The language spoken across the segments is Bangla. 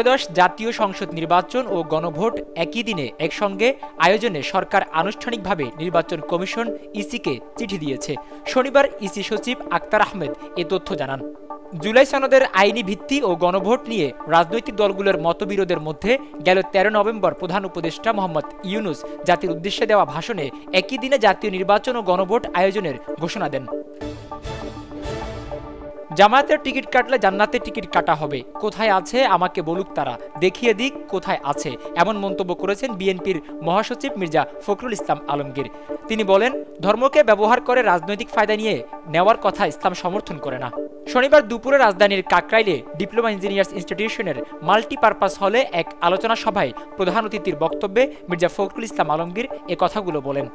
ত্রয়োদশ জাতীয় সংসদ নির্বাচন ও গণভোট একই দিনে একসঙ্গে আয়োজনে সরকার আনুষ্ঠানিকভাবে নির্বাচন কমিশন ইসিকে চিঠি দিয়েছে। শনিবার ইসি সচিব আক্তার আহমেদ এ তথ্য জানান। জুলাই সনদের আইনি ভিত্তি ও গণভোট নিয়ে রাজনৈতিক দলগুলোর মতবিরোধের মধ্যে গেল 13 নভেম্বর প্রধান উপদেষ্টা মোহাম্মদ ইউনূস জাতির উদ্দেশ্যে দেওয়া ভাষণে একই দিনে জাতীয় নির্বাচন ও গণভোট আয়োজনের ঘোষণা দেন। জামায়াতের টিকিট কাটলে জান্নাতের টিকিট কাটা হবে, কোথায় আছে আমাকে বলুক তারা, দেখিয়ে দিক কোথায় আছে, এমন মন্তব্য করেছেন বিএনপির মহাসচিব মির্জা ফখরুল ইসলাম আলমগীর। তিনি বলেন, ধর্মকে ব্যবহার করে রাজনৈতিক ফায়দা নিয়ে নেওয়ার কথা ইসলাম সমর্থন করে না। শনিবার দুপুরে রাজধানীর কাকরাইলে ডিপ্লোমা ইঞ্জিনিয়ার্স ইনস্টিটিউশনের মাল্টিপারপাস হলে এক আলোচনা সভায় প্রধান অতিথির বক্তব্যে মির্জা ফখরুল ইসলাম আলমগীর এ কথাগুলো বলেন।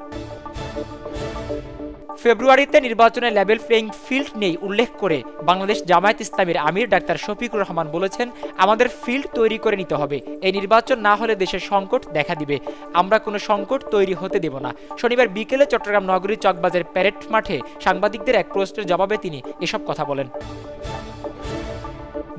ফেব্রুয়ারিতে নির্বাচনে লেভেল প্লেইং ফিল্ড নেই উল্লেখ করে বাংলাদেশ জামায়াত ইসলামীর আমির ডাক্তার শফিকুর রহমান বলেছেন, আমাদের ফিল্ড তৈরি করে নিতে হবে। এই নির্বাচন না হলে দেশের সংকট দেখা দিবে, আমরা কোনো সংকট তৈরি হতে দেব না। শনিবার বিকেলে চট্টগ্রাম নগরীর চকবাজার প্যারেড মাঠে সাংবাদিকদের এক প্রশ্নের জবাবে তিনি এসব কথা বলেন।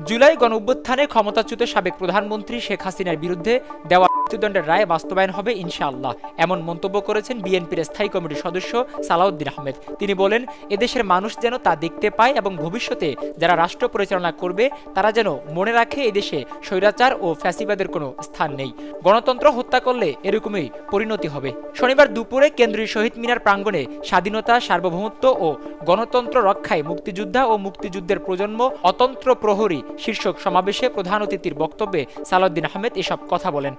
জুলাই গণঅভ্যুত্থানে ক্ষমতাচ্যুত সাবেক প্রধানমন্ত্রী শেখ হাসিনার বিরুদ্ধে দেওয়া মৃত্যুদণ্ডের রায় বাস্তবায়ন হবে ইনশাআল্লাহ, এমন মন্তব্য করেছেন বিএনপির স্থায়ী কমিটির সদস্য সালাউদ্দিন আহমেদ। তিনি বলেন, এদেশের মানুষ যেন তা দেখতে পায় এবং ভবিষ্যতে যারা রাষ্ট্র পরিচালনা করবে তারা যেন মনে রাখে এদেশে স্বৈরাচার ও ফ্যাসিবাদের কোনো স্থান নেই। গণতন্ত্র হত্যা করলে এরকমই পরিণতি হবে। শনিবার দুপুরে কেন্দ্রীয় শহীদ মিনার প্রাঙ্গণে স্বাধীনতা, সার্বভৌমত্ব ও গণতন্ত্র রক্ষায় মুক্তিযোদ্ধা ও মুক্তিযুদ্ধের প্রজন্ম অতন্ত্র প্রহরী শীর্ষক সমাবেশে প্রধান অতিথির বক্তব্যে সালাউদ্দিন আহমেদ এসব কথা বলেন।